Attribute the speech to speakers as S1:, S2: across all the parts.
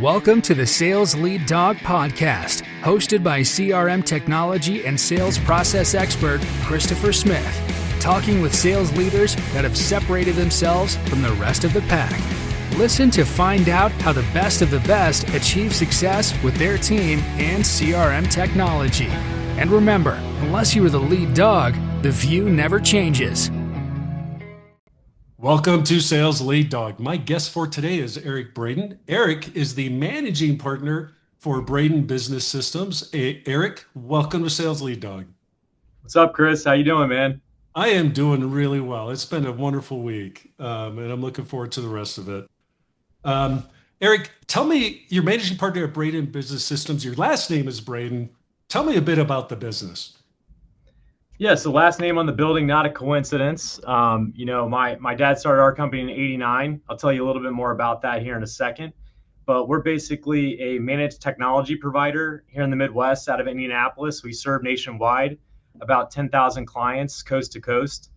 S1: Welcome to the Sales Lead Dog Podcast, hosted by CRM technology and sales process expert Christopher Smith, talking with sales leaders that have separated themselves from the rest of the pack. Listen to find out how the best of the best achieve success with their team and CRM technology. And remember, unless you are the lead dog, the view never changes.
S2: Welcome to Sales Lead Dog. My guest for today is Erik Braden. Erik is the managing partner for Braden Business Systems. Erik, welcome to Sales Lead Dog.
S3: What's up, Chris? How you doing, man?
S2: I am doing really well. It's been a wonderful week, and I'm looking forward to the rest of it. Erik, tell me, you're managing partner at Braden Business Systems. Your last name is Braden. Tell me a bit about the business.
S3: Yeah, so last name on the building, not a coincidence. My dad started our company in '89. I'll tell you a little bit more about that here in a second. But we're basically a managed technology provider here in the Midwest out of Indianapolis. We serve nationwide, about 10,000 clients coast to coast.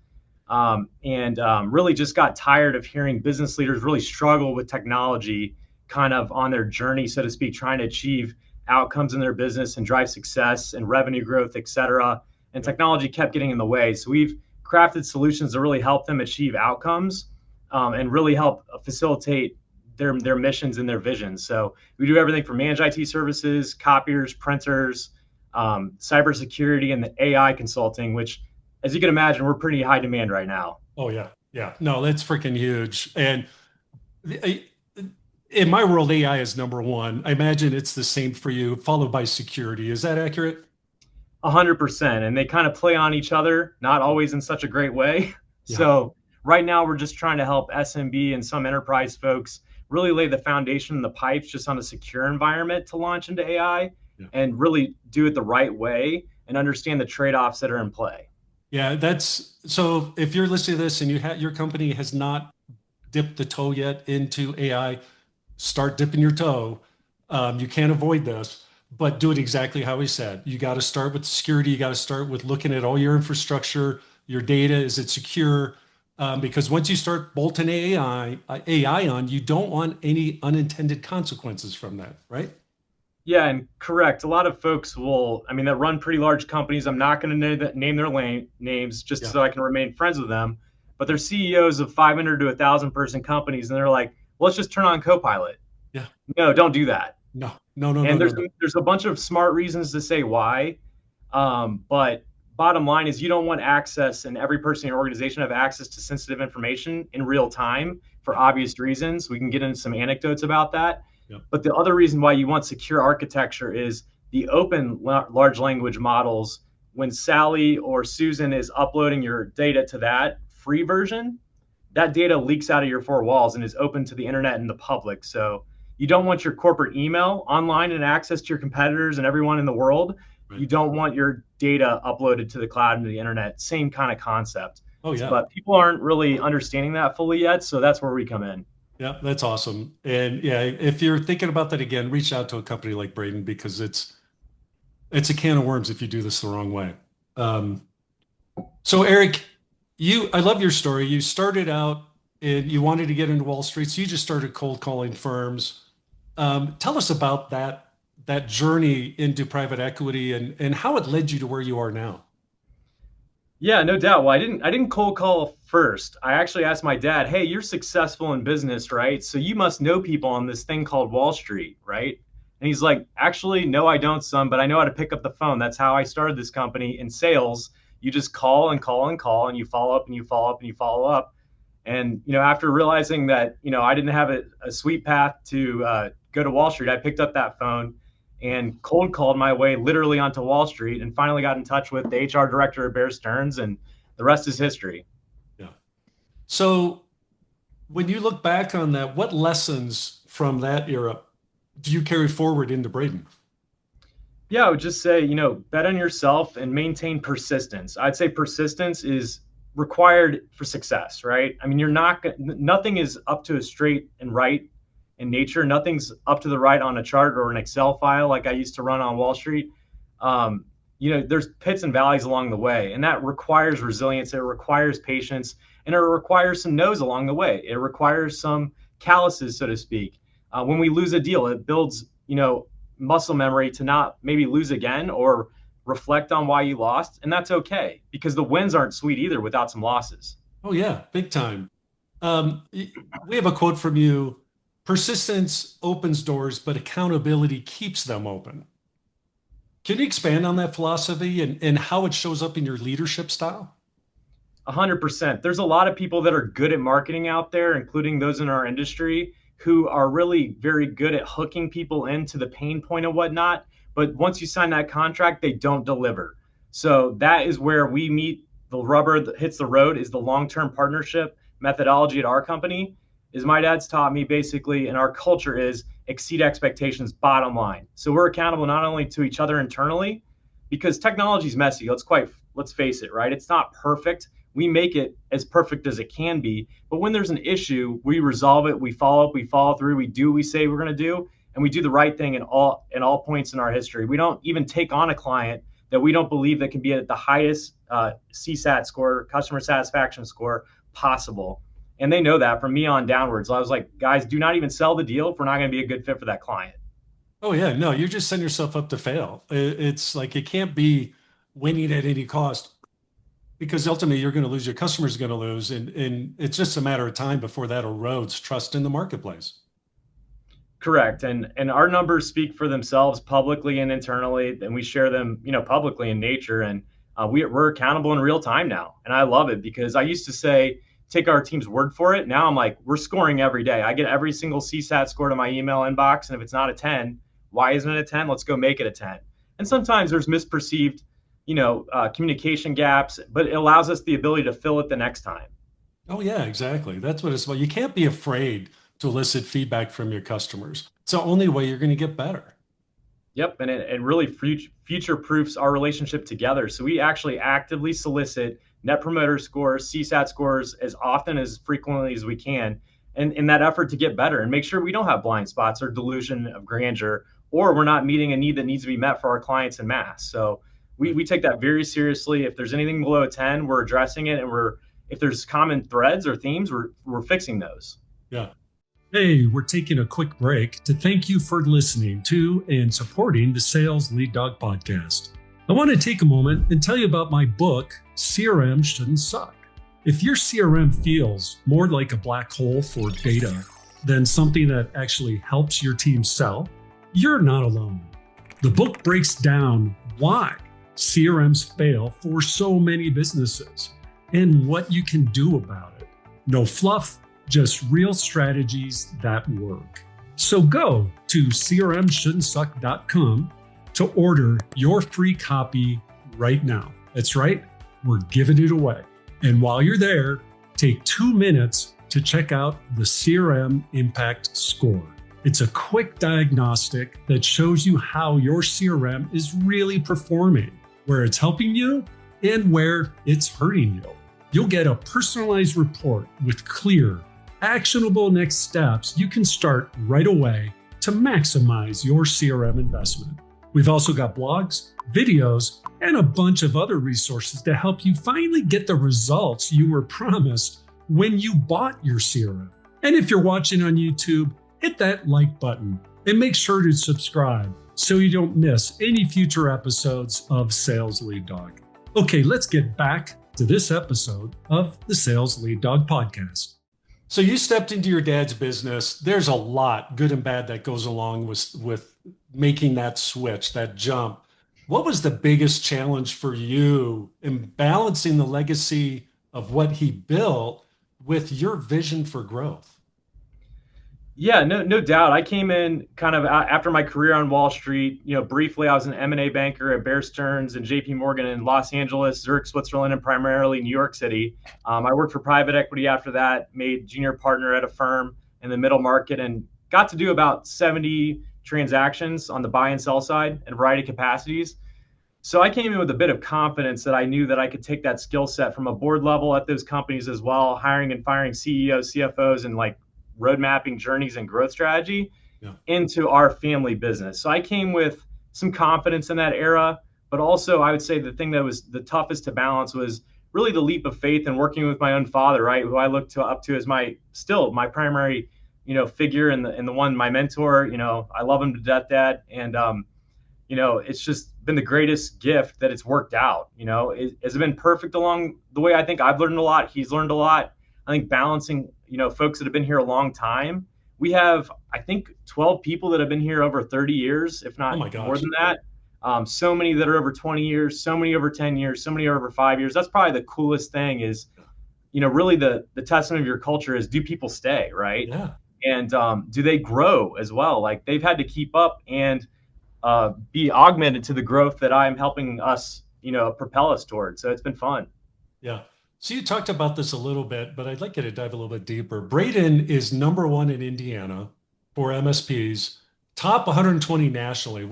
S3: Really just got tired of hearing business leaders really struggle with technology kind of on their journey, so to speak, trying to achieve outcomes in their business and drive success and revenue growth, et cetera. And technology kept getting in the way. So we've crafted solutions to really help them achieve outcomes and really help facilitate their missions and their visions. So we do everything from managed IT services, copiers, printers, cybersecurity, and the AI consulting, which, as you can imagine, we're pretty high demand right now.
S2: Oh, yeah. Yeah. No, that's freaking huge. And in my world, AI is number one. I imagine it's the same for you, followed by security. Is that accurate?
S3: 100%. And they kind of play on each other, not always in such a great way.
S2: Yeah.
S3: So right now we're just trying to help SMB and some enterprise folks really lay the foundation and the pipes just on a secure environment to launch into AI and really do it the right way and understand the trade-offs that are in play.
S2: Yeah, so if you're listening to this and your company has not dipped the toe yet into AI, start dipping your toe. You can't avoid this. But do it exactly how he said. You got to start with security. You got to start with looking at all your infrastructure, your data. Is it secure? Because once you start bolting AI on, you don't want any unintended consequences from that, right?
S3: Yeah, and correct. A lot of folks that run pretty large companies. I'm not going to name their names just so I can remain friends with them. But they're CEOs of 500 to 1,000 person companies, and they're like, well, let's just turn on Copilot.
S2: Yeah.
S3: No, don't do that.
S2: No.
S3: And there's a bunch of smart reasons to say why. But bottom line is you don't want access, and every person in your organization have access to sensitive information in real time for obvious reasons. We can get into some anecdotes about that.
S2: Yep.
S3: But the other reason why you want secure architecture is the open large language models. When Sally or Susan is uploading your data to that free version, that data leaks out of your four walls and is open to the internet and the public. So you don't want your corporate email online and access to your competitors and everyone in the world. Right. You don't want your data uploaded to the cloud and the internet. Same kind of concept.
S2: Oh, yeah.
S3: But people aren't really understanding that fully yet. So that's where we come in.
S2: Yeah, that's awesome. And yeah, if you're thinking about that again, reach out to a company like Braden, because it's a can of worms if you do this the wrong way. So Erik, I love your story. You started out and you wanted to get into Wall Street. So you just started cold calling firms. Tell us about that journey into private equity and how it led you to where you are now.
S3: Yeah, no doubt. Well, I didn't cold call first. I actually asked my dad, hey, you're successful in business, right? So you must know people on this thing called Wall Street, right? And he's like, actually, no, I don't, son, but I know how to pick up the phone. That's how I started this company in sales. You just call and call and call, and you follow up and you follow up and you follow up. And, after realizing that, I didn't have a sweet path to go to Wall Street, I picked up that phone and cold called my way literally onto Wall Street and finally got in touch with the HR director of Bear Stearns, and the rest is history.
S2: Yeah. So when you look back on that, what lessons from that era do you carry forward into Braden?
S3: Yeah, I would just say, bet on yourself and maintain persistence. I'd say persistence is required for success, right? I mean, nothing is up to a straight and right in nature. Nothing's up to the right on a chart or an Excel file like I used to run on Wall Street. There's pits and valleys along the way, and that requires resilience. It requires patience, and it requires some no's along the way. It requires some calluses, so to speak. when we lose a deal, it builds, muscle memory to not maybe lose again or reflect on why you lost. And that's okay because the wins aren't sweet either without some losses.
S2: Oh yeah, big time. We have a quote from you: persistence opens doors, but accountability keeps them open. Can you expand on that philosophy and how it shows up in your leadership style?
S3: 100%. There's a lot of people that are good at marketing out there, including those in our industry, who are really very good at hooking people into the pain point and whatnot. But once you sign that contract, they don't deliver. So that is where we meet. The rubber that hits the road is the long-term partnership methodology at our company. Is my dad's taught me basically, and our culture is exceed expectations, bottom line. So we're accountable not only to each other internally, because technology is messy. Let's face it, right? It's not perfect. We make it as perfect as it can be. But when there's an issue, we resolve it, we follow up, we follow through, we do what we say we're going to do, and we do the right thing in all points in our history. We don't even take on a client that we don't believe that can be at the highest CSAT score, customer satisfaction score possible. And they know that from me on downwards. I was like, guys, do not even sell the deal if we're not going to be a good fit for that client.
S2: Oh yeah, no, you're just setting yourself up to fail. It's like it can't be winning at any cost, because ultimately you're going to lose, your customer's going to lose, and it's just a matter of time before that erodes trust in the marketplace.
S3: Correct. And our numbers speak for themselves publicly and internally, and we share them, publicly in nature. And we're accountable in real time now. And I love it because I used to say, take our team's word for it. Now I'm like, we're scoring every day. I get every single CSAT score to my email inbox. And if it's not a 10, why isn't it a 10? Let's go make it a 10. And sometimes there's misperceived, communication gaps, but it allows us the ability to fill it the next time.
S2: Oh yeah, exactly. That's what it's about. You can't be afraid to elicit feedback from your customers. It's the only way you're going to get better.
S3: Yep, and it really future proofs our relationship together. So we actually actively solicit net promoter scores, CSAT scores as often as frequently as we can, and in that effort to get better and make sure we don't have blind spots or delusion of grandeur, or we're not meeting a need that needs to be met for our clients en masse. So we take that very seriously. If there's anything below a 10, we're addressing it, and if there's common threads or themes, we're fixing those.
S2: Yeah.
S4: Hey, we're taking a quick break to thank you for listening to and supporting the Sales Lead Dog podcast. I want to take a moment and tell you about my book, CRM Shouldn't Suck. If your CRM feels more like a black hole for data than something that actually helps your team sell, you're not alone. The book breaks down why CRMs fail for so many businesses and what you can do about it. No fluff, just real strategies that work. So go to crmshouldn'tsuck.com to order your free copy right now. That's right, we're giving it away. And while you're there, take 2 minutes to check out the CRM Impact Score. It's a quick diagnostic that shows you how your CRM is really performing, where it's helping you and where it's hurting you. You'll get a personalized report with clear, actionable next steps you can start right away to maximize your CRM investment. We've also got blogs, videos, and a bunch of other resources to help you finally get the results you were promised when you bought your CRM. And if you're watching on YouTube, hit that like button and make sure to subscribe so you don't miss any future episodes of Sales Lead Dog. Okay, let's get back to this episode of the Sales Lead Dog podcast.
S2: So you stepped into your dad's business. There's a lot, good and bad, that goes along with making that switch, that jump. What was the biggest challenge for you in balancing the legacy of what he built with your vision for growth?
S3: Yeah, no doubt. I came in kind of after my career on Wall Street. Briefly, I was an M&A banker at Bear Stearns and JP Morgan in Los Angeles, Zurich, Switzerland, and primarily New York City. I worked for private equity after that, made junior partner at a firm in the middle market, and got to do about 70 transactions on the buy and sell side in a variety of capacities. So I came in with a bit of confidence that I knew that I could take that skill set from a board level at those companies as well, hiring and firing CEOs, CFOs, and like road mapping journeys and growth strategy into our family business. So I came with some confidence in that era, but also I would say the thing that was the toughest to balance was really the leap of faith and working with my own father, right? Who I looked up to as my primary figure and the one, my mentor, I love him to death, Dad. And, it's just been the greatest gift that it's worked out. Has it been perfect along the way? I think I've learned a lot. He's learned a lot. I think balancing, folks that have been here a long time. We have, I think, 12 people that have been here over 30 years, if not more than that. So many that are over 20 years, so many over 10 years, so many over 5 years. That's probably the coolest thing is, really the testament of your culture is, do people stay, right?
S2: Yeah.
S3: And do they grow as well? Like, they've had to keep up and be augmented to the growth that I'm helping us, propel us towards. So it's been fun.
S2: Yeah. So you talked about this a little bit, but I'd like you to dive a little bit deeper. Braden is #1 in Indiana for MSPs, top 120 nationally,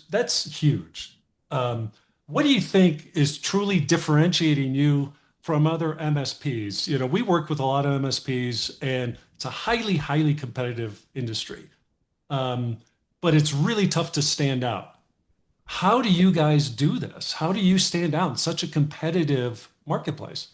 S2: that's huge. What do you think is truly differentiating you from other MSPs? We work with a lot of MSPs, and it's a highly, highly competitive industry. But it's really tough to stand out. How do you guys do this? How do you stand out in such a competitive marketplace?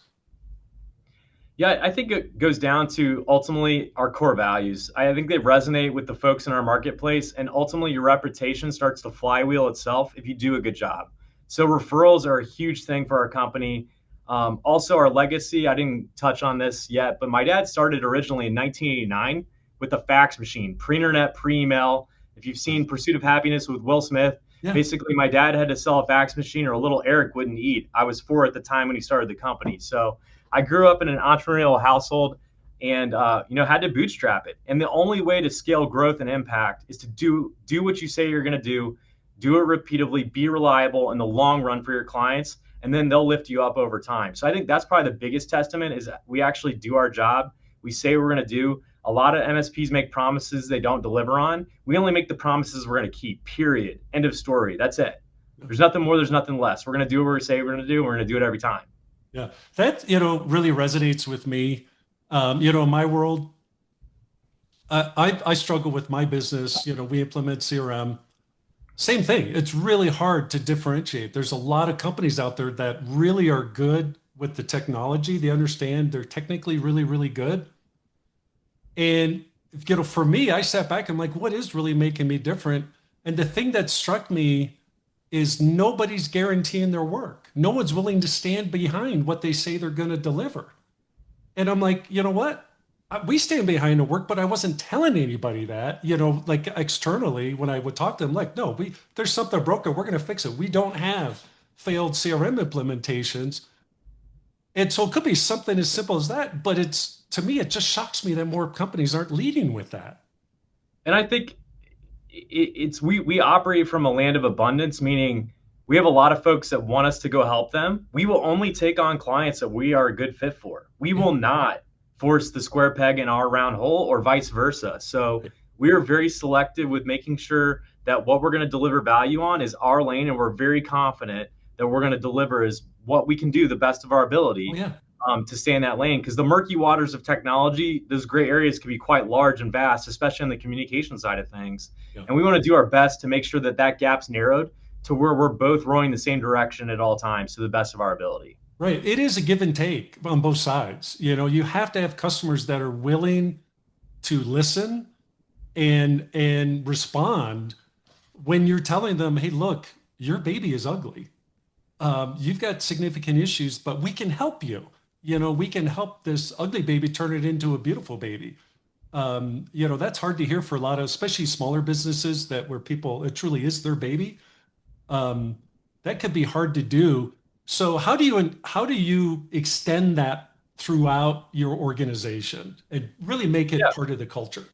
S3: Yeah, I think it goes down to ultimately our core values. I think they resonate with the folks in our marketplace, and ultimately your reputation starts to flywheel itself if you do a good job. So referrals are a huge thing for our company. Also, our legacy, I didn't touch on this yet, but my dad started originally in 1989 with a fax machine, pre-internet, pre-email. If you've seen Pursuit of Happiness with Will Smith, basically my dad had to sell a fax machine or a little Eric wouldn't eat. I was 4 at the time when he started the company. So I grew up in an entrepreneurial household and, had to bootstrap it. And the only way to scale growth and impact is to do what you say you're going to do it repeatedly, be reliable in the long run for your clients, and then they'll lift you up over time. So I think that's probably the biggest testament is we actually do our job. We say we're going to do. A lot of MSPs make promises they don't deliver on. We only make the promises we're going to keep, period. End of story. That's it. There's nothing more. There's nothing less. We're going to do what we say we're going to do. And we're going to do it every time.
S2: Yeah, that, really resonates with me. In my world, I struggle with my business. We implement CRM. Same thing. It's really hard to differentiate. There's a lot of companies out there that really are good with the technology. They understand they're technically really, really good. And, for me, I sat back and I'm like, what is really making me different? And the thing that struck me is nobody's guaranteeing their work. No one's willing to stand behind what they say they're going to deliver. And I'm like, you know what? We stand behind the work, but I wasn't telling anybody that, like externally when I would talk to them, like, no, there's something broken. We're going to fix it. We don't have failed CRM implementations. And so it could be something as simple as that, but to me, it just shocks me that more companies aren't leading with that.
S3: And I think we operate from a land of abundance, meaning we have a lot of folks that want us to go help them. We will only take on clients that we are a good fit for. We will not force the square peg in our round hole or vice versa. So we are very selective with making sure that what we're going to deliver value on is our lane. And we're very confident that we're going to deliver is what we can do the best of our ability. To stay in that lane, because the murky waters of technology, those gray areas can be quite large and vast, especially on the communication side of things. And we want to do our best to make sure that gap's narrowed to where we're both rowing the same direction at all times to the best of our ability.
S2: Right. It is a give and take on both sides. You have to have customers that are willing to listen and respond when you're telling them, hey, look, your baby is ugly. You've got significant issues, but we can help you. We can help this ugly baby turn it into a beautiful baby. That's hard to hear for a lot of, especially smaller businesses where people, it truly is their baby. That could be hard to do. So how do you extend that throughout your organization and really make it part of the culture?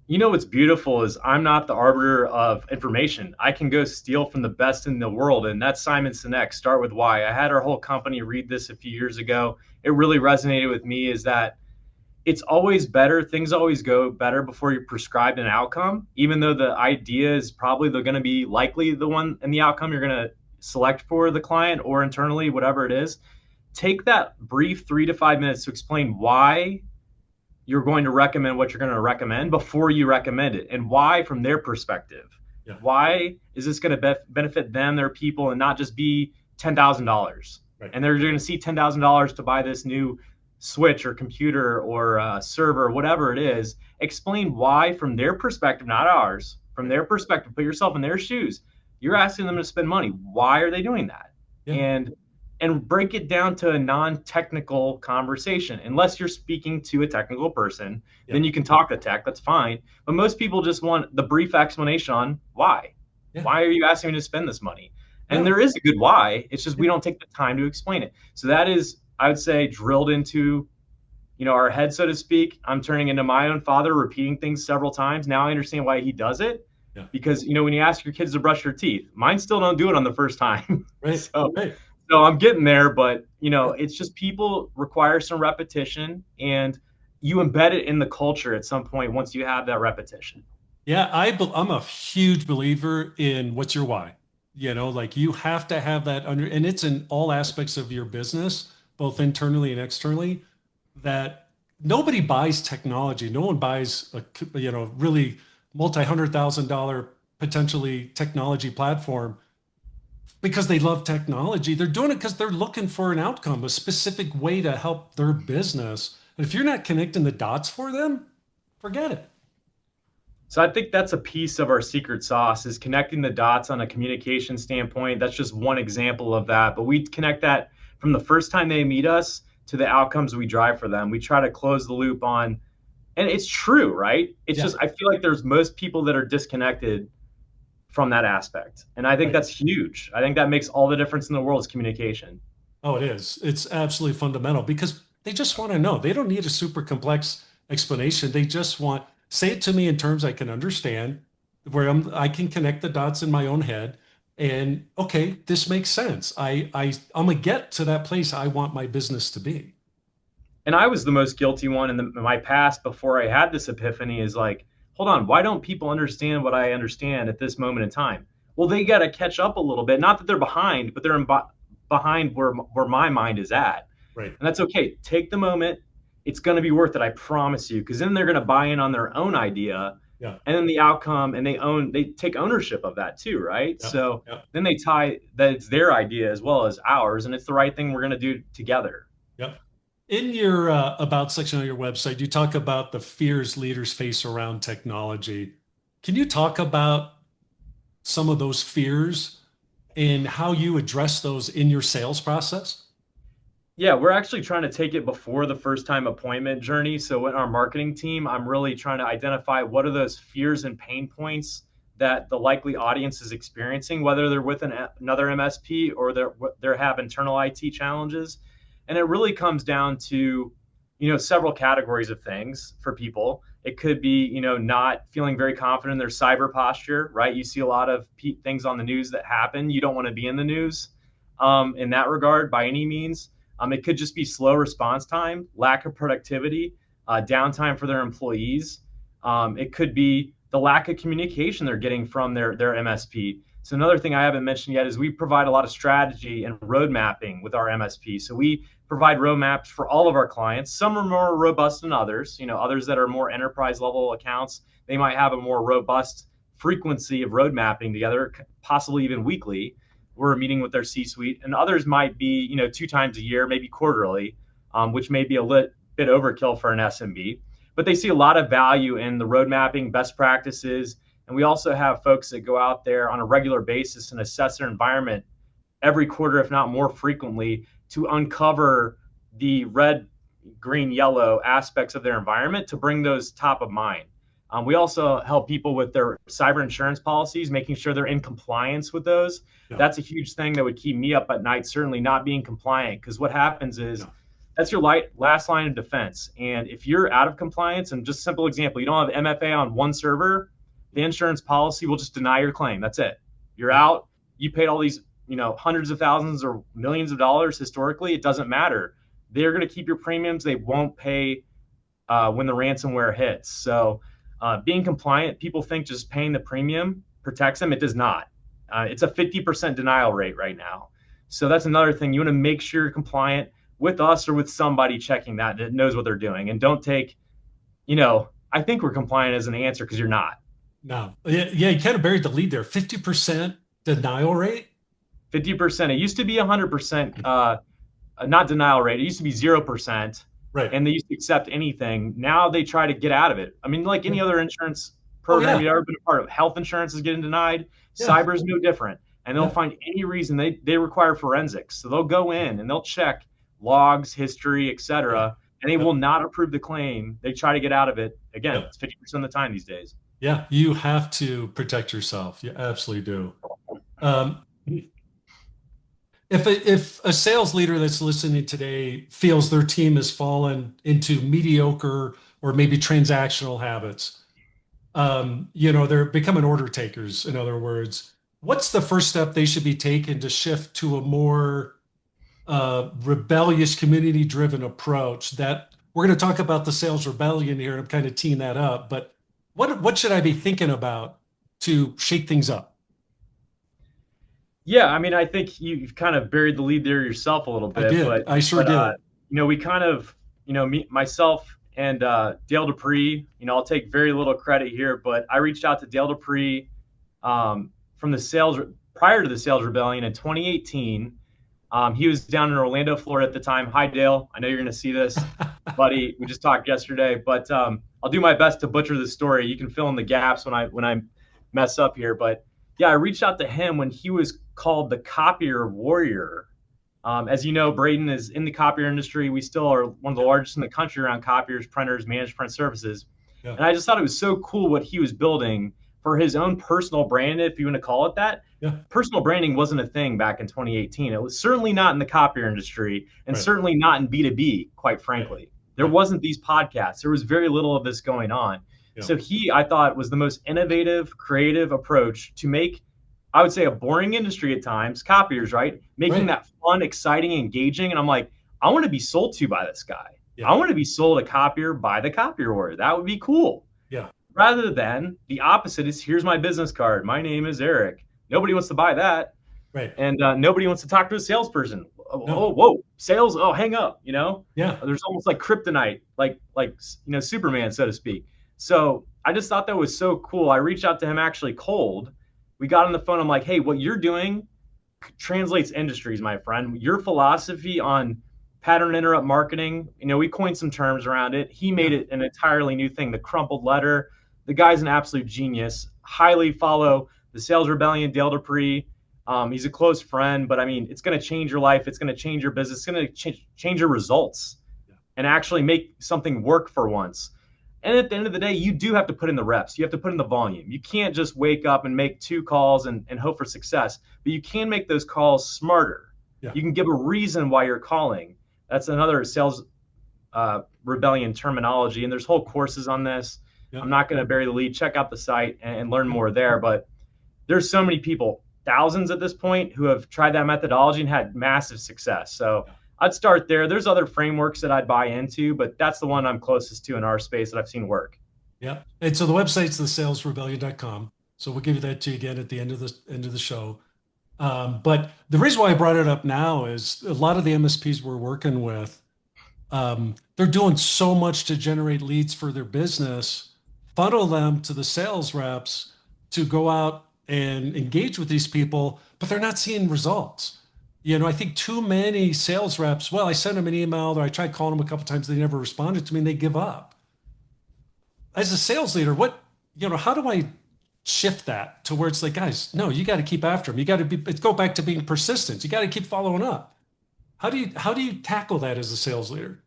S3: What's beautiful is I'm not the arbiter of information. I can go steal from the best in the world, and that's Simon Sinek, Start With Why. I had our whole company read this a few years ago. It really resonated with me is that it's always better. Things always go better before you're prescribed an outcome, even though the idea is probably going to be likely the one and the outcome you're going to select for the client or internally, whatever it is. Take that brief 3 to 5 minutes to explain why you're going to recommend what you're going to recommend before you recommend it, and why from their perspective. Why is this going to benefit them, their people, and not just be $10,000? Right. And they're going to see $10,000 to buy this new switch or computer or server, whatever it is, explain why from their perspective, not ours, from their perspective, put yourself in their shoes. You're asking them to spend money. Why are they doing that? Yeah. And break it down to a non-technical conversation. Unless you're speaking to a technical person, then you can talk to tech, that's fine. But most people just want the brief explanation on why. Yeah. Why are you asking me to spend this money? And there is a good why. It's just we don't take the time to explain it. So that is, I would say, drilled into, our head, so to speak. I'm turning into my own father, repeating things several times. Now I understand why he does it. Yeah. Because, when you ask your kids to brush their teeth, mine still don't do it on the first time. Right. So I'm getting there, but, it's just people require some repetition, and you embed it in the culture at some point once you have that repetition.
S2: Yeah, I'm a huge believer in what's your why. Like you have to have that and it's in all aspects of your business, both internally and externally, that nobody buys technology. No one buys a, really multi-$100,000 potentially technology platform because they love technology. They're doing it because they're looking for an outcome, a specific way to help their business. And if you're not connecting the dots for them, forget it.
S3: So I think that's a piece of our secret sauce, is connecting the dots on a communication standpoint. That's just one example of that. But we connect that from the first time they meet us to the outcomes we drive for them. We try to close the loop on, and it's true, right? It's just, I feel like there's most people that are disconnected from that aspect. And I think that's huge. I think that makes all the difference in the world, is communication.
S2: Oh, it is. It's absolutely fundamental, because they just want to know. They don't need a super complex explanation. They just want, say it to me in terms I can understand, where I can connect the dots in my own head, and okay, this makes sense. I'm gonna get to that place I want my business to be.
S3: And I was the most guilty one in my past before I had this epiphany, is like, hold on, why don't people understand what I understand at this moment in time? Well, they got to catch up a little bit. Not that they're behind, but they're behind where my mind is at. Right. And that's okay. Take the moment. It's going to be worth it, I promise you, because then they're going to buy in on their own idea, and then the outcome, and they take ownership of that too, right? So then they tie that it's their idea as well as ours, and it's the right thing we're going to do together.
S2: Yep. In your about section on your website, you talk about the fears leaders face around technology. Can you talk about some of those fears and how you address those in your sales process?
S3: Yeah, we're actually trying to take it before the first time appointment journey. So in our marketing team, I'm really trying to identify what are those fears and pain points that the likely audience is experiencing, whether they're with another MSP or they have internal IT challenges. And it really comes down to, several categories of things for people. It could be, not feeling very confident in their cyber posture, right? You see a lot of things on the news that happen. You don't want to be in the news in that regard by any means. It could just be slow response time, lack of productivity, downtime for their employees. It could be the lack of communication they're getting from their MSP. So another thing I haven't mentioned yet is we provide a lot of strategy and road mapping with our MSP. So we provide roadmaps for all of our clients. Some are more robust than others. Others that are more enterprise level accounts, they might have a more robust frequency of road mapping together, possibly even weekly. We're meeting with their C-suite, and others might be, 2 times a year, maybe quarterly, which may be a bit overkill for an SMB. But they see a lot of value in the road mapping, best practices. And we also have folks that go out there on a regular basis and assess their environment every quarter, if not more frequently, to uncover the red, green, yellow aspects of their environment to bring those top of mind. We also help people with their cyber insurance policies, making sure they're in compliance with those. Yeah. That's a huge thing that would keep me up at night, certainly not being compliant, because what happens is that's your last line of defense. And if you're out of compliance, and just a simple example, you don't have MFA on one server, the insurance policy will just deny your claim. That's it. You're out. You paid all these, hundreds of thousands or millions of dollars historically. It doesn't matter. They're going to keep your premiums. They won't pay when the ransomware hits. So being compliant, people think just paying the premium protects them. It does not. It's a 50% denial rate right now. So that's another thing. You want to make sure you're compliant with us or with somebody checking that knows what they're doing. And don't take, I think we're compliant as an answer, because you're not.
S2: No. Yeah, you kind of buried the lead there. 50% denial rate?
S3: 50%. It used to be 100%, not denial rate. It used to be 0%.
S2: Right.
S3: and they used to accept anything. Now they try to get out of it. I mean, like any other insurance program
S2: yeah.
S3: you've ever been a part of, health insurance is getting denied.
S2: Yeah.
S3: Cyber is no different. And they'll
S2: Yeah.
S3: find any reason they require forensics. So they'll go in and they'll check logs, history, etc. And they will not approve the claim. They try to get out of it. Again, it's 50% of the time these days.
S2: Yeah, you have to protect yourself. You absolutely do. If a sales leader that's listening today feels their team has fallen into mediocre or maybe transactional habits, they're becoming order takers, in other words, what's the first step they should be taking to shift to a more rebellious, community-driven approach? That we're going to talk about the sales rebellion here, and I'm kind of teeing that up, but what should I be thinking about to shake things up?
S3: Yeah, I mean, I think you've kind of buried the lead there yourself a little bit.
S2: I did. I sure did.
S3: We kind of, myself and Dale Dupree, I'll take very little credit here, but I reached out to Dale Dupree from the sales prior to the sales rebellion in 2018. He was down in Orlando, Florida at the time. Hi, Dale. I know you're going to see this, buddy. We just talked yesterday, but I'll do my best to butcher the story. You can fill in the gaps when I mess up here. But yeah, I reached out to him when he was called the copier warrior. As you know, Braden is in the copier industry. We still are one of the largest in the country around copiers, printers, managed print services. Yeah. And I just thought it was so cool what he was building for his own personal brand, if you want to call it that. Yeah. Personal branding wasn't a thing back in 2018. It was certainly not in the copier industry, and certainly not in B2B, quite frankly. There wasn't these podcasts. There was very little of this going on. Yeah. So I thought, was the most innovative, creative approach to make, I would say, a boring industry at times, copiers, right? Making that fun, exciting, engaging. And I'm like, I want to be sold to by this guy. Yeah. I want to be sold a copier by the copier warrior. That would be cool. Yeah. Rather than the opposite is, here's my business card. My name is Erik. Nobody wants to buy that. Right. And nobody wants to talk to a salesperson. No. Oh, whoa, sales. Oh, hang up, Yeah. There's almost like kryptonite, like Superman, so to speak. So I just thought that was so cool. I reached out to him actually cold. We got on the phone. I'm like, hey, what you're doing translates industries, my friend. Your philosophy on pattern interrupt marketing, we coined some terms around it. He made it an entirely new thing, the crumpled letter. The guy's an absolute genius. Highly follow the Sales Rebellion, Dale Dupree. He's a close friend, but I mean, it's going to change your life. It's going to change your business. It's going to change your results and actually make something work for once. And at the end of the day, you do have to put in the reps. You have to put in the volume. You can't just wake up and make 2 calls and hope for success, but you can make those calls smarter. Yeah. You can give a reason why you're calling. That's another sales rebellion terminology. And there's whole courses on this. Yeah. I'm not going to bury the lead. Check out the site and learn more there. But there's so many people, thousands at this point, who have tried that methodology and had massive success. So I'd start there. There's other frameworks that I'd buy into, but that's the one I'm closest to in our space that I've seen work.
S2: Yeah. And so the website's thesalesrebellion.com. So we'll give you that to you again at the end of the show. But the reason why I brought it up now is a lot of the MSPs we're working with, they're doing so much to generate leads for their business, funnel them to the sales reps to go out and engage with these people, but they're not seeing results. I think too many sales reps, I sent them an email or I tried calling them a couple of times. They never responded to me and they give up. As a sales leader, how do I shift that to where it's like, guys, no, you got to keep after them. You got to go back to being persistent. You got to keep following up. How do you tackle that as a sales leader?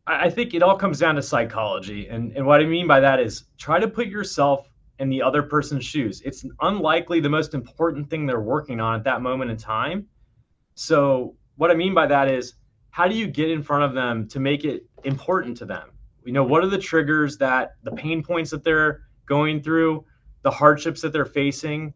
S3: I think it all comes down to psychology. And what I mean by that is try to put yourself in the other person's shoes. It's unlikely the most important thing they're working on at that moment in time. So what I mean by that is, how do you get in front of them to make it important to them? What are the triggers, the pain points that they're going through, the hardships that they're facing,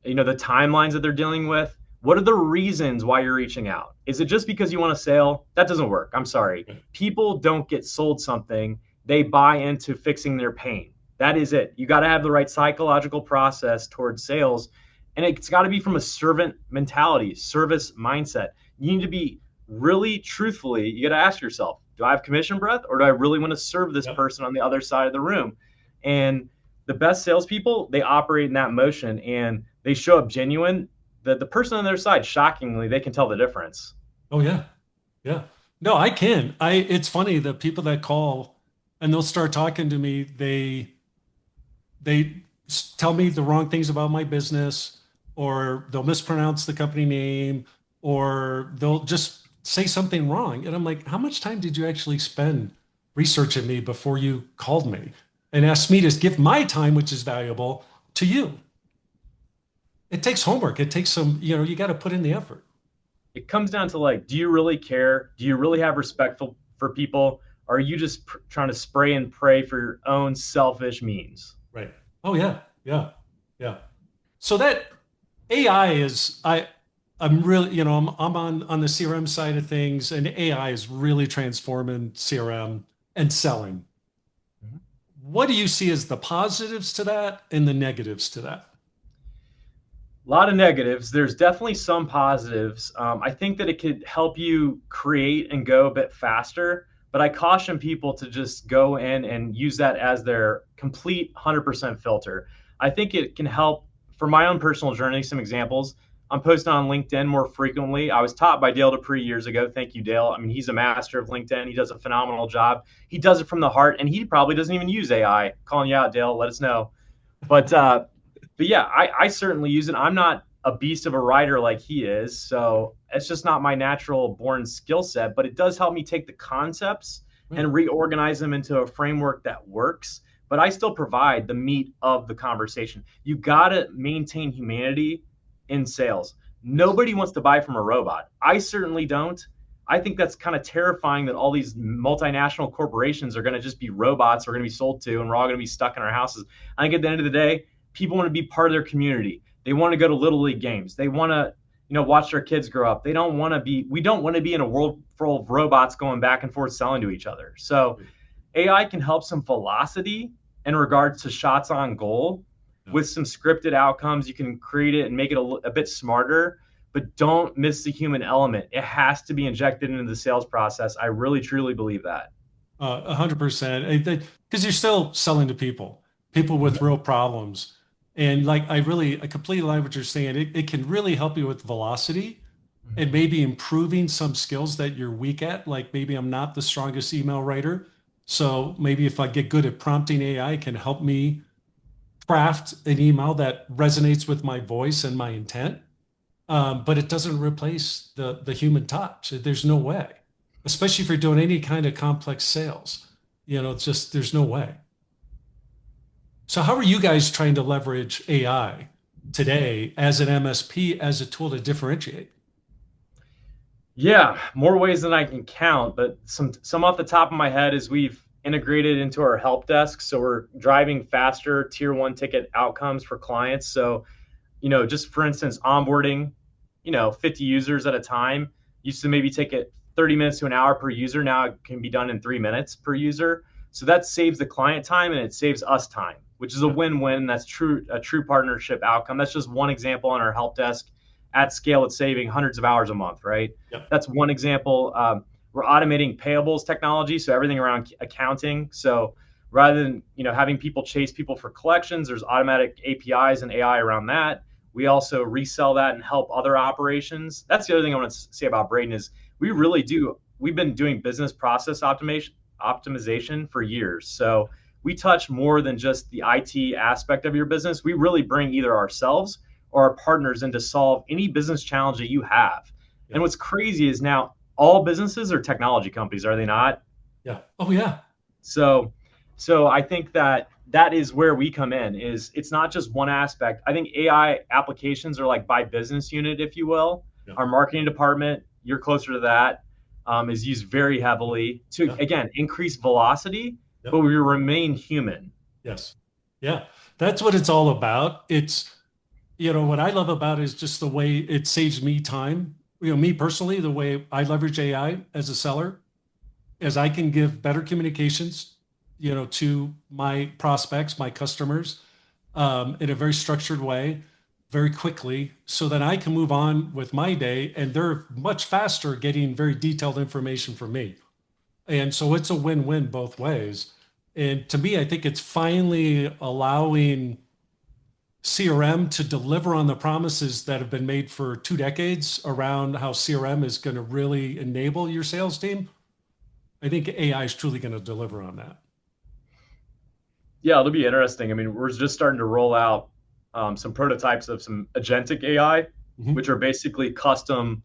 S3: the timelines that they're dealing with? What are the reasons why you're reaching out? Is it just because you want a sale? That doesn't work. I'm sorry. People don't get sold something. They buy into fixing their pain. That is it. You got to have the right psychological process towards sales. And it's got to be from a servant mentality, service mindset. You need to be really truthfully, you got to ask yourself, do I have commission breath, or do I really want to serve this person on the other side of the room? And the best salespeople, they operate in that motion and they show up genuine. The person on their side, shockingly, they can tell the difference.
S2: Oh, yeah. Yeah. No, I can. It's funny, the people that call and they'll start talking to me, they tell me the wrong things about my business, or they'll mispronounce the company name, or they'll just say something wrong. And I'm like, how much time did you actually spend researching me before you called me and asked me to give my time, which is valuable, to you? It takes homework. It takes some, you got to put in the effort.
S3: It comes down to like, do you really care? Do you really have respect for people? Or are you just trying to spray and pray for your own selfish means?
S2: Right. Oh yeah. Yeah. Yeah. So that AI is, I'm really, I'm on the CRM side of things, and AI is really transforming CRM and selling.
S3: Mhm.
S2: What do you see as the positives to that and the negatives to that?
S3: A lot of negatives. There's definitely some positives. I think that it could help you create and go a bit faster, but I caution people to just go in and use that as their complete 100% filter. I think it can help for my own personal journey. Some examples. I'm posting on LinkedIn more frequently. I was taught by Dale Dupree years ago. Thank you, Dale. I mean, he's a master of LinkedIn. He does a phenomenal job. He does it from the heart, and he probably doesn't even use AI. Calling you out, Dale. Let us know. But yeah, I certainly use it. I'm not a beast of a writer like he is, so it's just not my natural born skill set. But it does help me take the concepts
S2: Right.
S3: and reorganize them into a framework that works. But I still provide the meat of the conversation. You got to maintain humanity in sales.
S2: Yes.
S3: Nobody wants to buy from a robot. I certainly don't. I think that's kind of terrifying that all these multinational corporations are going to just be robots we're going to be sold to, and we're all going to be stuck in our houses. I think at the end of the day, people want to be part of their community. They want to go to little league games. They want to, watch their kids grow up. We don't want to be in a world full of robots going back and forth selling to each other. So AI can help some velocity in regards to shots on goal
S2: Yeah.
S3: with some scripted outcomes. You can create it and make it a bit smarter, but don't miss the human element. It has to be injected into the sales process. I really, truly believe that.
S2: 100%. Because you're still selling to people with real problems. And like, I completely like what you're saying. It can really help you with velocity and maybe improving some skills that you're weak at. Like maybe I'm not the strongest email writer. So maybe if I get good at prompting AI, it can help me craft an email that resonates with my voice and my intent. But it doesn't replace the human touch. There's no way, especially if you're doing any kind of complex sales. It's just there's no way. So how are you guys trying to leverage AI today as an MSP as a tool to differentiate?
S3: Yeah, more ways than I can count, but some off the top of my head is we've integrated into our help desk, so we're driving faster tier one ticket outcomes for clients. So, just for instance, onboarding, 50 users at a time used to maybe take it 30 minutes to an hour per user. Now it can be done in 3 minutes per user. So that saves the client time and it saves us time, which is a
S2: Yeah.
S3: win-win. That's a true partnership outcome. That's just one example on our help desk. At scale, it's saving hundreds of hours a month, right?
S2: Yep.
S3: That's one example. We're automating payables technology, so everything around accounting. So rather than having people chase people for collections, there's automatic APIs and AI around that. We also resell that and help other operations. That's the other thing I want to say about Braden is we really do. We've been doing business process optimization for years. So we touch more than just the IT aspect of your business. We really bring either ourselves or our partners in to solve any business challenge that you have. And
S2: Yep.
S3: what's crazy is now all businesses are technology companies, are they not?
S2: Yeah. Oh yeah.
S3: So, so I think that is where we come in. Is it's not just one aspect. I think AI applications are like by business unit, if you will.
S2: Yeah.
S3: Our marketing department, you're closer to that, is used very heavily to
S2: Yeah.
S3: again increase velocity,
S2: Yep.
S3: but we remain human.
S2: Yes. Yeah. That's what it's all about. What I love about it is just the way it saves me time. Me personally, the way I leverage AI as a seller is I can give better communications, to my prospects, my customers, in a very structured way, very quickly, so that I can move on with my day, and they're much faster getting very detailed information from me. And so it's a win-win both ways. And to me, I think it's finally allowing CRM to deliver on the promises that have been made for 2 decades around how CRM is going to really enable your sales team, I think AI is truly going to deliver on that.
S3: Yeah, it'll be interesting. I mean, we're just starting to roll out some prototypes of some agentic AI, which are basically custom,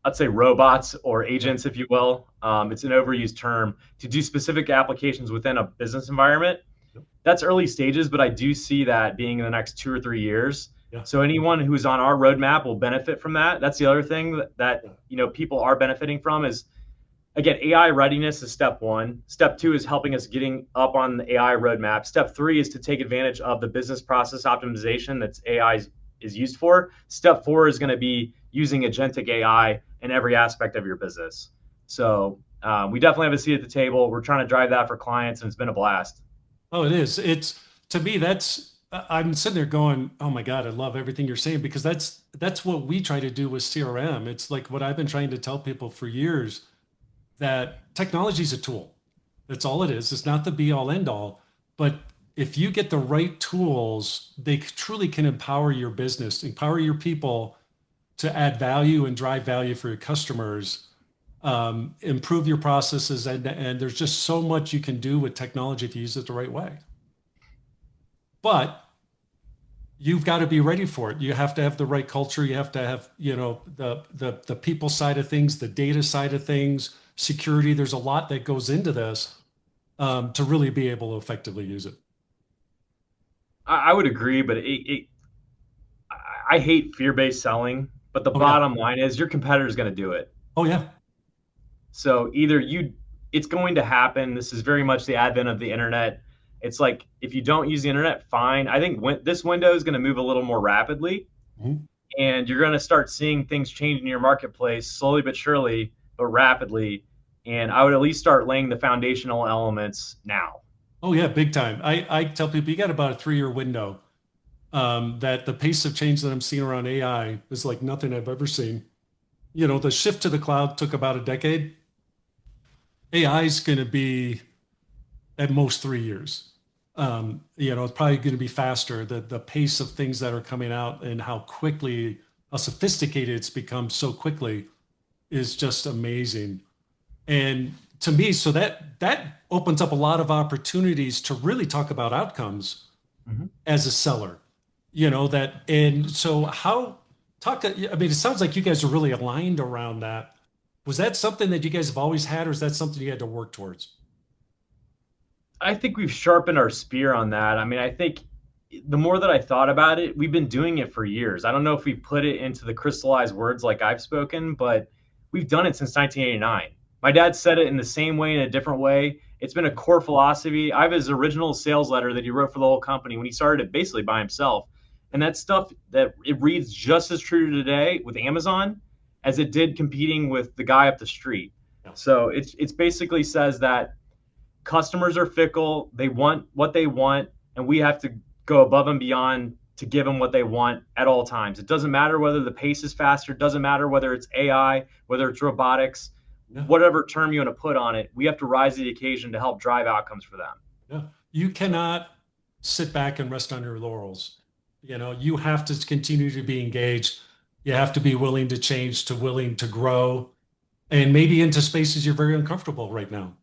S3: I'd say robots or agents, if you will. It's an overused term to do specific applications within a business environment. That's early stages, but I do see that being in the next 2 or 3 years. So anyone who's on our roadmap will benefit from that. That's the other thing that people are benefiting from is, again, AI readiness is step one. Step two is helping us getting up on the AI roadmap. Step three is to take advantage of the business process optimization that AI is used for. Step four is going to be using agentic AI in every aspect of your business. So we definitely have a seat at the table. We're trying to drive that for clients, and it's been a blast.
S2: Oh, it is. It's, to me, I'm sitting there going, oh my God, I love everything you're saying, because that's what we try to do with CRM. It's like what I've been trying to tell people for years, that technology is a tool. That's all it is. It's not the be all end all, but if you get the right tools, they truly can empower your business, empower your people to add value and drive value for your customers, improve your processes. And there's just so much you can do with technology if you use it the right way. But you've got to be ready for it. You have to have the right culture. You have to have, the people side of things, the data side of things, security. There's a lot that goes into this to really be able to effectively use it.
S3: I would agree, but I hate fear-based selling. But the bottom line is your competitor is going to do it.
S2: Oh, yeah.
S3: So it's going to happen. This is very much the advent of the internet. It's like, if you don't use the internet, fine. I think this window is going to move a little more rapidly, and you're going to start seeing things change in your marketplace slowly but surely, but rapidly. And I would at least start laying the foundational elements now.
S2: Oh, yeah, big time. I tell people you got about a 3-year window. That the pace of change that I'm seeing around AI is like nothing I've ever seen. The shift to the cloud took about a decade. AI is going to be at most 3 years. It's probably going to be faster. The pace of things that are coming out and how sophisticated it's become so quickly is just amazing. And to me, so that opens up a lot of opportunities to really talk about outcomes as a seller. And so it sounds like you guys are really aligned around that. Was that something that you guys have always had, or is that something you had to work towards?
S3: I think we've sharpened our spear on that. I mean, I think the more that I thought about it, we've been doing it for years. I don't know if we put it into the crystallized words like I've spoken, but we've done it since 1989. My dad said it in the same way, in a different way. It's been a core philosophy. I have his original sales letter that he wrote for the whole company when he started it basically by himself. And that stuff, that it reads just as true today with Amazon as it did competing with the guy up the street. So it's basically says that customers are fickle. They want what they want, and we have to go above and beyond to give them what they want at all times. It doesn't matter whether the pace is faster. It doesn't matter whether it's AI, whether it's robotics, whatever term you want to put on it. We have to rise to the occasion to help drive outcomes for them.
S2: Yeah. You cannot sit back and rest on your laurels. You have to continue to be engaged. You have to be willing to change, to willing to grow, and maybe into spaces you're very uncomfortable right now.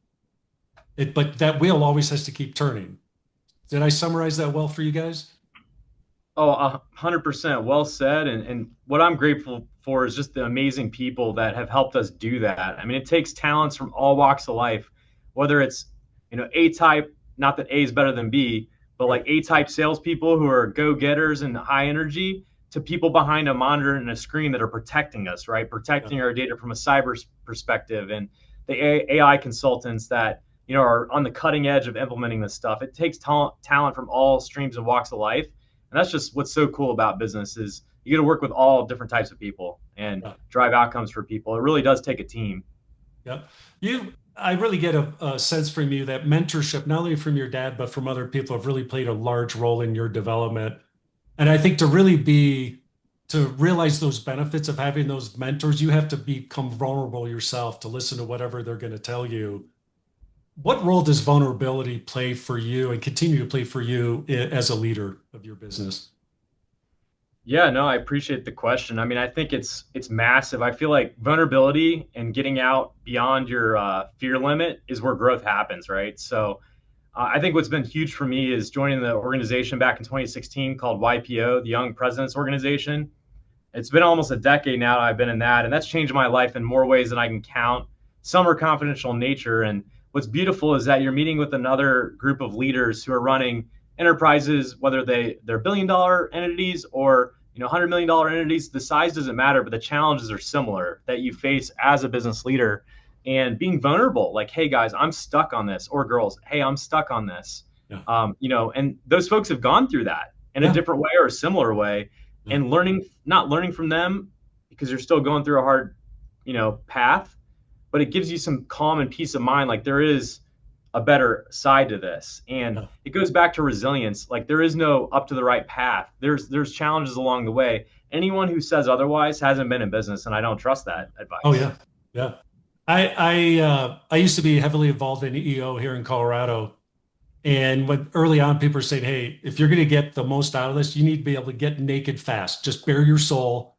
S2: But that wheel always has to keep turning. Did I summarize that well for you guys?
S3: Oh, 100%. Well said. And what I'm grateful for is just the amazing people that have helped us do that. I mean, it takes talents from all walks of life, whether it's, A-type, not that A is better than B, but like A-type salespeople who are go-getters and high energy, to people behind a monitor and a screen that are protecting us, right? Protecting our data from a cyber perspective, and the AI consultants that are on the cutting edge of implementing this stuff. It takes talent from all streams and walks of life. And that's just what's so cool about business is you get to work with all different types of people and drive outcomes for people. It really does take a team.
S2: Yeah. I really get a sense from you that mentorship, not only from your dad, but from other people, have really played a large role in your development. And I think to realize those benefits of having those mentors, you have to become vulnerable yourself, to listen to whatever they're going to tell you. What role does vulnerability play for you and continue to play for you as a leader of your business?
S3: Yeah, no, I appreciate the question. I mean, I think it's massive. I feel like vulnerability and getting out beyond your fear limit is where growth happens, right? So I think what's been huge for me is joining the organization back in 2016 called YPO, the Young Presidents Organization. It's been almost a decade now I've been in that, and that's changed my life in more ways than I can count. Some are confidential in nature, and what's beautiful is that you're meeting with another group of leaders who are running enterprises, whether they're billion-dollar entities or $100 million entities. The size doesn't matter, but the challenges are similar that you face as a business leader. And being vulnerable, like, hey guys, I'm stuck on this, or girls, hey, I'm stuck on this.
S2: Yeah.
S3: And those folks have gone through that in a different way or a similar way. And not learning from them because you're still going through a hard, path, but it gives you some calm and peace of mind. Like there is a better side to this. And it goes back to resilience. Like there is no up to the right path. There's challenges along the way. Anyone who says otherwise hasn't been in business, and I don't trust that advice.
S2: Oh yeah. Yeah. I used to be heavily involved in EO here in Colorado. And when early on people were saying, hey, if you're going to get the most out of this, you need to be able to get naked fast, just bare your soul.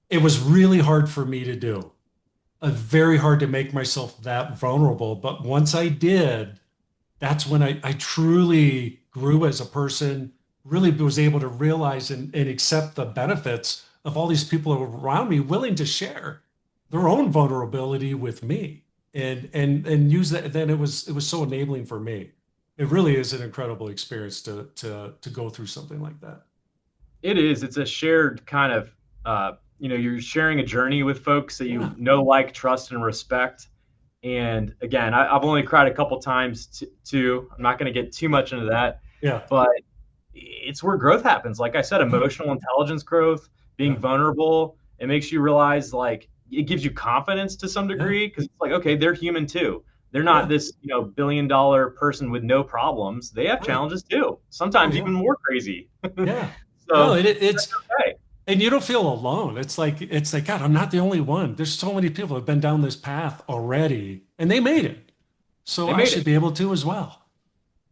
S2: It was really hard for me to do. Very hard to make myself that vulnerable. But once I did, that's when I truly grew as a person, really was able to realize and accept the benefits of all these people around me willing to share their own vulnerability with me and use that. Then it was so enabling for me. It really is an incredible experience to go through something like that.
S3: It is. It's a shared kind of, you're sharing a journey with folks that you know, like, trust, and respect. And again, I've only cried a couple times too. I'm not going to get too much into that.
S2: Yeah.
S3: But it's where growth happens. Like I said, emotional intelligence growth, being vulnerable, it makes you realize, like, it gives you confidence to some degree because it's like, okay, they're human too. They're not this, billion-dollar person with no problems. They have challenges too. Sometimes even more crazy.
S2: Yeah.
S3: So
S2: it's
S3: okay.
S2: And you don't feel alone. It's like, God, I'm not the only one. There's so many people who have been down this path already and they made it. So I should be able to as well.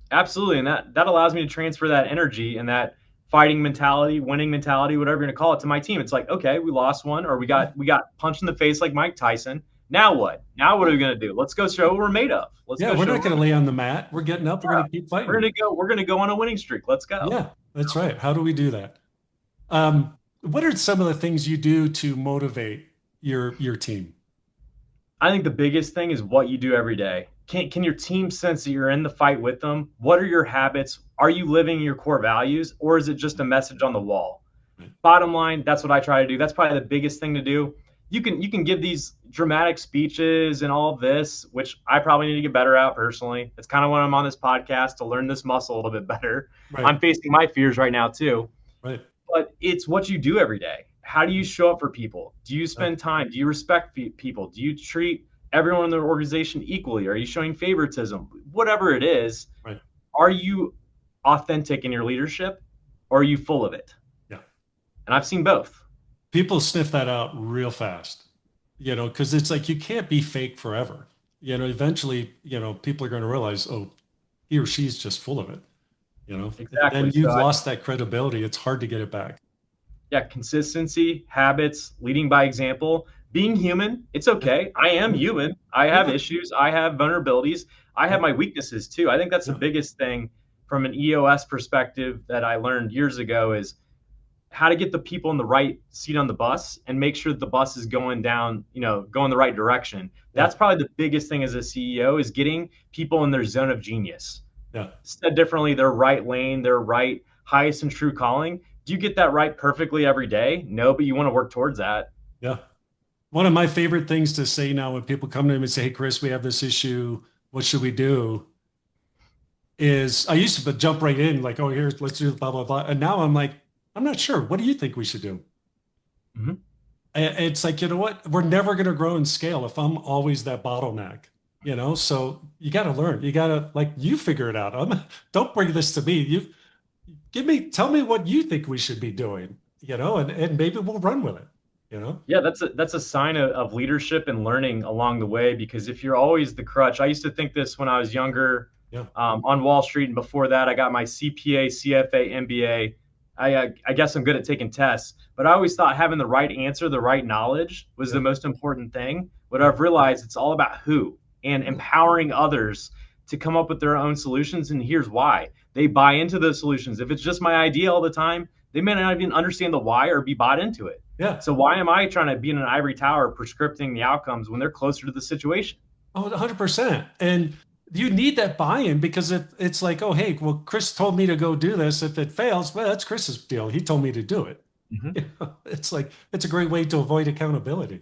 S3: Absolutely. And that allows me to transfer that energy and that fighting mentality, winning mentality, whatever you're going to call it, to my team. It's like, okay, we lost one, or we got punched in the face like Mike Tyson. Now what? Now what are we going to do? Let's go show what we're made of.
S2: We're not going to lay on the mat. We're getting up. We're going to keep fighting.
S3: We're going to go on a winning streak. Let's go.
S2: Yeah, that's right. How do we do that? What are some of the things you do to motivate your team?
S3: I think the biggest thing is what you do every day. Can your team sense that you're in the fight with them? What are your habits? Are you living your core values, or is it just a message on the wall? Right. Bottom line, that's what I try to do. That's probably the biggest thing to do. You can give these dramatic speeches and all of this, which I probably need to get better at personally. It's kind of when I'm on this podcast to learn this muscle a little bit better. Right. I'm facing my fears right now too.
S2: Right.
S3: But it's what you do every day. How do you show up for people? Do you spend time? Do you respect people? Do you treat everyone in the organization equally? Are you showing favoritism? Whatever it is,
S2: right.
S3: Are you authentic in your leadership, or are you full of it?
S2: Yeah.
S3: And I've seen both.
S2: People sniff that out real fast, because it's like you can't be fake forever. Eventually, people are going to realize, oh, he or she's just full of it.
S3: Exactly.
S2: And you've lost that credibility. It's hard to get it back.
S3: Yeah, consistency, habits, leading by example, being human. It's okay. I am human. I have issues. I have vulnerabilities. I have my weaknesses too. I think that's the biggest thing from an EOS perspective that I learned years ago is how to get the people in the right seat on the bus and make sure that the bus is going down, going the right direction. That's probably the biggest thing as a CEO is getting people in their zone of genius.
S2: Yeah.
S3: Said differently, their right lane, their right highest and true calling. Do you get that right perfectly every day? No, but you want to work towards that.
S2: Yeah. One of my favorite things to say now when people come to me and say, hey, Chris, we have this issue. What should we do? Is I used to jump right in like, oh, here's, let's do blah, blah, blah. And now I'm like, I'm not sure. What do you think we should do?
S3: Mm-hmm.
S2: It's like, you know what? We're never going to grow and scale if I'm always that bottleneck, so you got to learn. You got to you figure it out. Don't bring this to me. Tell me what you think we should be doing, and maybe we'll run with it,
S3: Yeah, that's a sign of leadership and learning along the way, because if you're always the crutch, I used to think this when I was younger, on Wall Street. And before that, I got my CPA, CFA, MBA. I guess I'm good at taking tests, but I always thought having the right answer, the right knowledge was the most important thing. But I've realized it's all about who and empowering others to come up with their own solutions. And here's why. They buy into those solutions. If it's just my idea all the time, they may not even understand the why or be bought into it.
S2: Yeah.
S3: So why am I trying to be in an ivory tower prescripting the outcomes when they're closer to the situation?
S2: Oh, 100%. And you need that buy-in, because if it's like, oh, hey, well, Chris told me to go do this. If it fails, well, that's Chris's deal. He told me to do it. It's like, it's a great way to avoid accountability.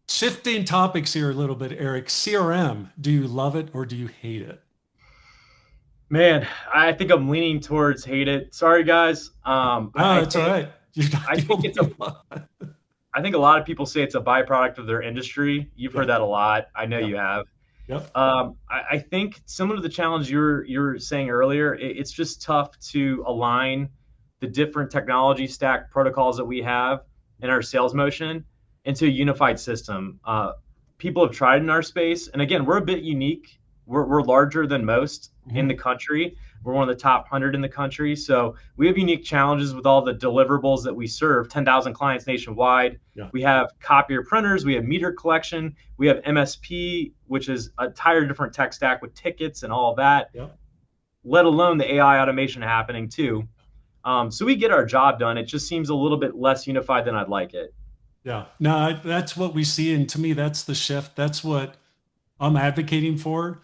S2: Shifting topics here a little bit, Erik. CRM, do you love it or do you hate it?
S3: Man, I think I'm leaning towards hate it. Sorry, guys.
S2: It's all right.
S3: I think a lot of people say it's a byproduct of their industry. You've heard that a lot. I know you have.
S2: Yep.
S3: I think similar to the challenge you're saying earlier, it's just tough to align the different technology stack protocols that we have in our sales motion into a unified system. People have tried in our space, and again, we're a bit unique. We're larger than most in the country. We're one of the top 100 in the country. So we have unique challenges with all the deliverables that we serve, 10,000 clients nationwide. Yeah. We have copier printers, we have meter collection, we have MSP, which is a entirely different tech stack with tickets and all of that, let alone the AI automation happening too. So we get our job done. It just seems a little bit less unified than I'd like it.
S2: Yeah, no, that's what we see. And to me, that's the shift. That's what I'm advocating for,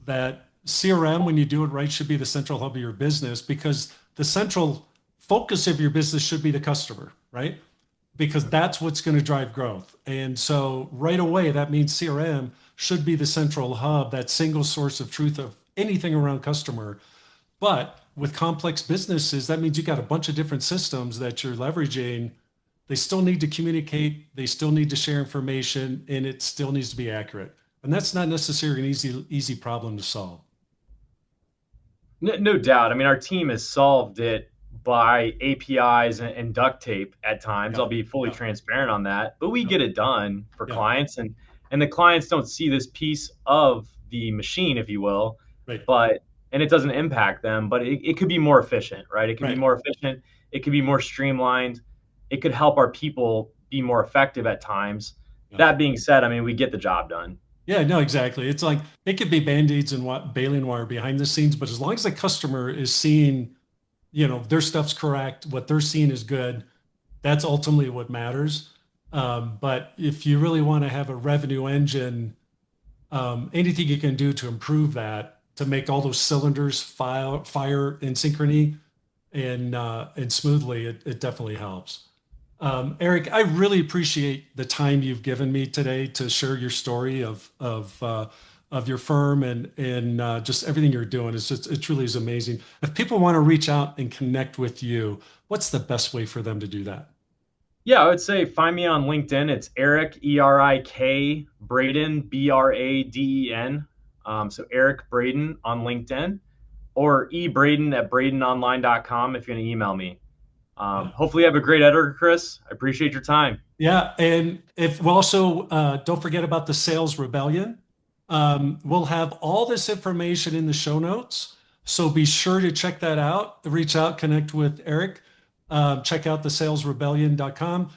S2: that CRM, when you do it right, should be the central hub of your business, because the central focus of your business should be the customer, right? Because that's what's going to drive growth. And so right away, that means CRM should be the central hub, that single source of truth of anything around customer. But with complex businesses, that means you got a bunch of different systems that you're leveraging. They still need to communicate, they still need to share information, and it still needs to be accurate. And that's not necessarily an easy problem to solve.
S3: No doubt. I mean, our team has solved it by APIs and duct tape at times. I'll be fully transparent on that, but we get it done for clients, and the clients don't see this piece of the machine, if you will, and it doesn't impact them, but it could be more efficient, right? It could be more efficient. It could be more streamlined. It could help our people be more effective at times. That being said, I mean, we get the job done.
S2: Yeah, no, exactly. It's like, it could be Band-Aids and baling wire behind the scenes, but as long as the customer is seeing, their stuff's correct, what they're seeing is good, that's ultimately what matters. But if you really want to have a revenue engine, anything you can do to improve that, to make all those cylinders fire in synchrony and smoothly, it definitely helps. Erik, I really appreciate the time you've given me today to share your story of your firm and just everything you're doing. It truly is amazing. If people want to reach out and connect with you, what's the best way for them to do that?
S3: Yeah, I would say find me on LinkedIn. It's Erik, Erik Braden, Braden. So Erik Braden on LinkedIn, or ebraden@bradenonline.com if you're going to email me. Hopefully you have a great editor, Chris. I appreciate your time.
S2: Yeah. And if we'll also, don't forget about the Sales Rebellion. We'll have all this information in the show notes. So be sure to check that out, reach out, connect with Erik, check out the salesrebellion.com.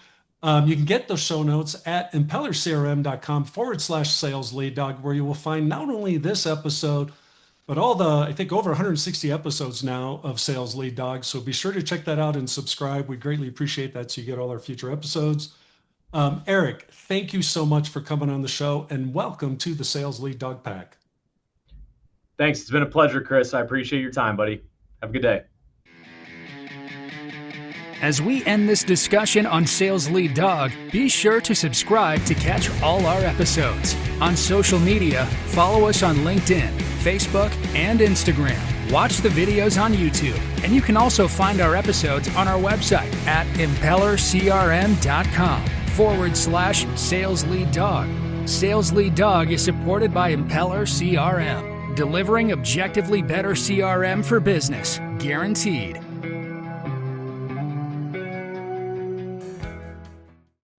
S2: You can get those show notes at impellercrm.com/sales lead dog, where you will find not only this episode, but all I think over 160 episodes now of Sales Lead Dog. So be sure to check that out and subscribe. We greatly appreciate that, so you get all our future episodes. Erik, thank you so much for coming on the show, and welcome to the Sales Lead Dog Pack.
S3: Thanks. It's been a pleasure, Chris. I appreciate your time, buddy. Have a good day.
S1: As we end this discussion on Sales Lead Dog, be sure to subscribe to catch all our episodes. On social media, follow us on LinkedIn, Facebook, and Instagram. Watch the videos on YouTube, and you can also find our episodes on our website at impellercrm.com/Sales Lead Dog. Sales Lead Dog is supported by Impeller CRM, delivering objectively better CRM for business, guaranteed.